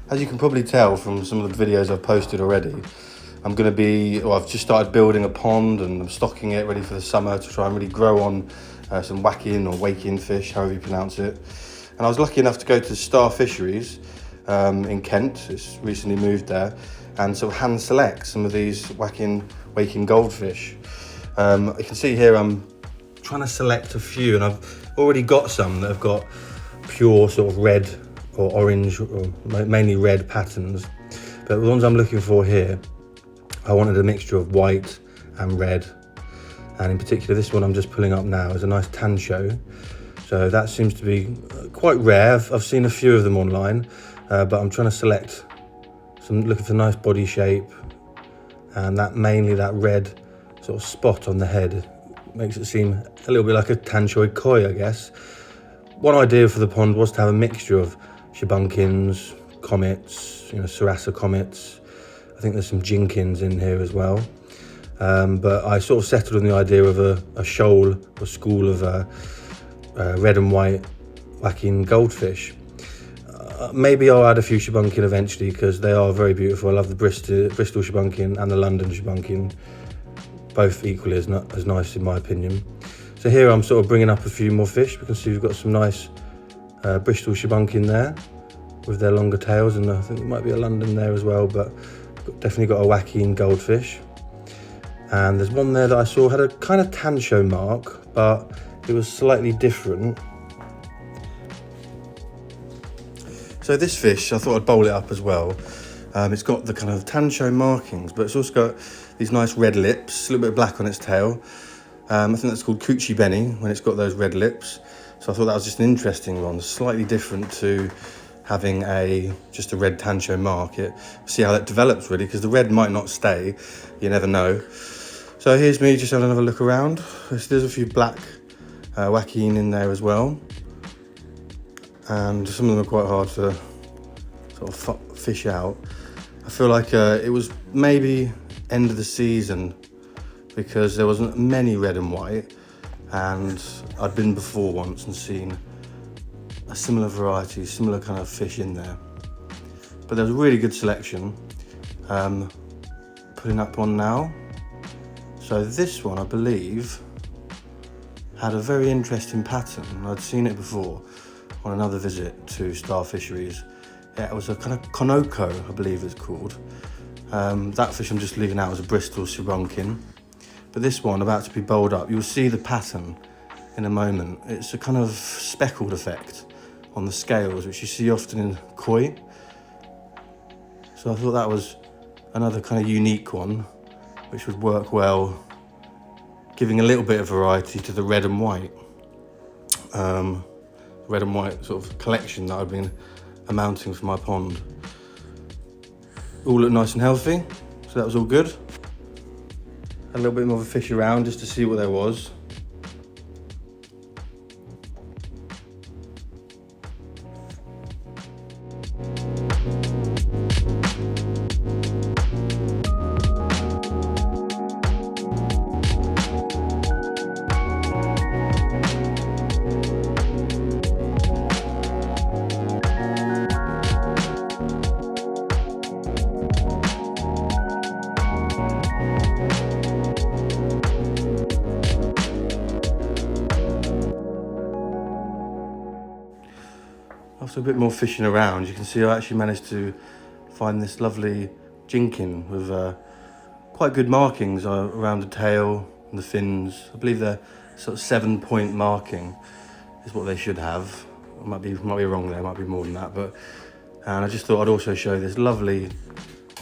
As you can probably tell from some of the videos I've posted already, I've just started building a pond and I'm stocking it ready for the summer to try and really grow on some Wakin or Wakin fish, however you pronounce it. And I was lucky enough to go to Star Fisheries in Kent. It's recently moved there, and sort of hand select some of these Wakin goldfish. You can see here I'm trying to select a few, and I've already got some that have got pure sort of red or orange, or mainly red patterns. But the ones I'm looking for here, I wanted a mixture of white and red. And in particular, this one I'm just pulling up now is a nice tancho. So that seems to be quite rare. I've seen a few of them online, but I'm trying to select some, looking for nice body shape, and mainly that red sort of spot on the head makes it seem a little bit like a tanchoid koi, I guess. One idea for the pond was to have a mixture of shibunkins, comets, Sarasa comets. I think there's some jinkins in here as well. But I sort of settled on the idea of a shoal or school of red and white Wakin goldfish. Maybe I'll add a few shibunkin eventually, because they are very beautiful. I love the Bristol shibunkin and the London shibunkin, both equally as nice in my opinion. So here I'm sort of bringing up a few more fish. We can see we've got some nice Bristol shibunkin there with their longer tails, and I think there might be a London there as well, but definitely got a Wakin goldfish. And there's one there that I saw had a kind of tancho mark, but it was slightly different. So this fish, I thought I'd bowl it up as well. It's got the kind of tancho markings, but it's also got these nice red lips, a little bit of black on its tail. I think that's called Coochie Benny when it's got those red lips. So I thought that was just an interesting one, slightly different to having just a red tancho mark. See how that develops really, because the red might not stay, you never know. So here's me just having another look around. There's a few black Wakin in there as well, and some of them are quite hard to sort of fish out. I feel like it was maybe end of the season, because there wasn't many red and white, and I'd been before once and seen a similar variety, similar kind of fish in there. But there's a really good selection. Putting up one now. So this one, I believe, had a very interesting pattern. I'd seen it before on another visit to Star Fisheries. Yeah, it was a kind of konoko, I believe it's called. That fish I'm just leaving out as a Bristol shibunkin. But this one, about to be bowled up, you'll see the pattern in a moment. It's a kind of speckled effect on the scales, which you see often in koi. So I thought that was another kind of unique one, which would work well, giving a little bit of variety to the red and white. Red and white sort of collection that I've been amounting for my pond. All looked nice and healthy, so that was all good. Had a little bit more of a fish around just to see what there was. After a bit more fishing around, you can see I actually managed to find this lovely jinkin with quite good markings around the tail and the fins. I believe they're sort of 7-point marking is what they should have. I might be wrong there, might be more than that. And I just thought I'd also show this lovely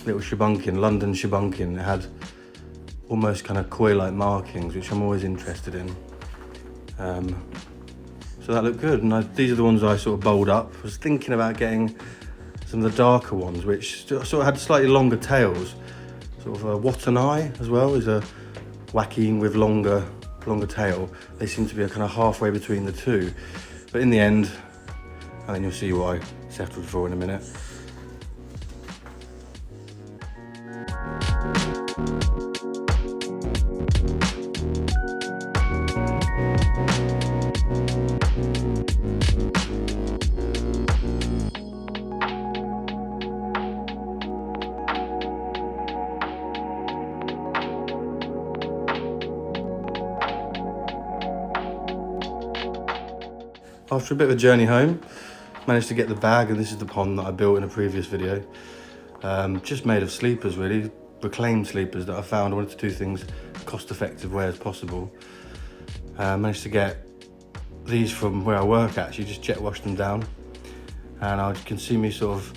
little shibunkin, London shibunkin. It had almost kind of koi-like markings, which I'm always interested in. So that looked good, and these are the ones I sort of bowled up. I was thinking about getting some of the darker ones, which sort of had slightly longer tails. Sort of a Watanai as well is a Wakin with longer tail. They seem to be a kind of halfway between the two. But in the end, and then you'll see what I settled for in a minute. After a bit of a journey home, managed to get the bag, and this is the pond that I built in a previous video. Just made of sleepers really, reclaimed sleepers that I found. I wanted to do things cost-effective way as possible. Managed to get these from where I work actually, just jet washed them down. And I can see me sort of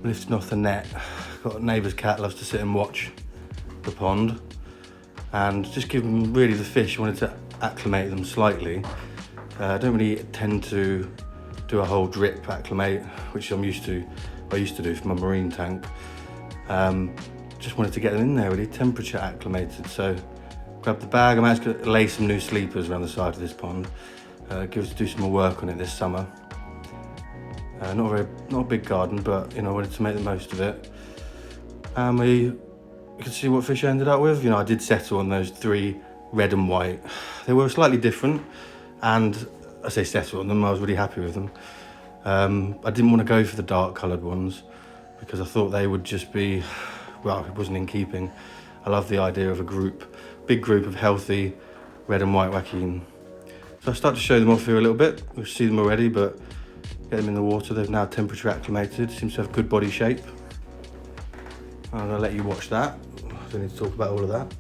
lifting off the net. Got a neighbour's cat, loves to sit and watch the pond. And just give them really the fish, wanted to acclimate them slightly. I don't really tend to do a whole drip acclimate, which I used to do for my marine tank. Just wanted to get them in there really, temperature acclimated. So grabbed the bag. I managed to lay some new sleepers around the side of this pond. Do some more work on it this summer. Not a big garden, but I wanted to make the most of it. And you can see what fish I ended up with. I did settle on those 3 red and white. They were slightly different, and I say settle on them, I was really happy with them. I didn't want to go for the dark coloured ones because I thought they would just be, well, it wasn't in keeping. I love the idea of a big group of healthy red and white Wakin. So I start to show them off here a little bit. We'll see them already, but get them in the water. They've now temperature acclimated, seems to have good body shape. I'm gonna let you watch that. I don't need to talk about all of that.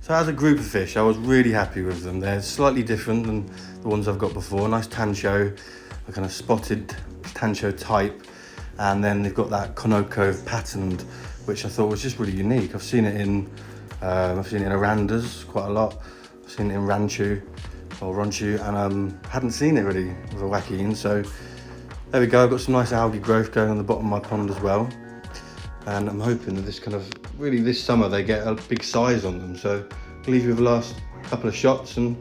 So as a group of fish, I was really happy with them. They're slightly different than the ones I've got before. Nice tancho, a kind of spotted tancho type, and then they've got that Konoko patterned, which I thought was just really unique. I've seen it in Arandas quite a lot. I've seen it in Ranchu, and hadn't seen it really with a Wakin. So there we go. I've got some nice algae growth going on the bottom of my pond as well. And I'm hoping that this summer they get a big size on them. So I'll leave you with the last couple of shots, and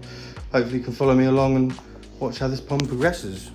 hopefully you can follow me along and watch how this pond progresses.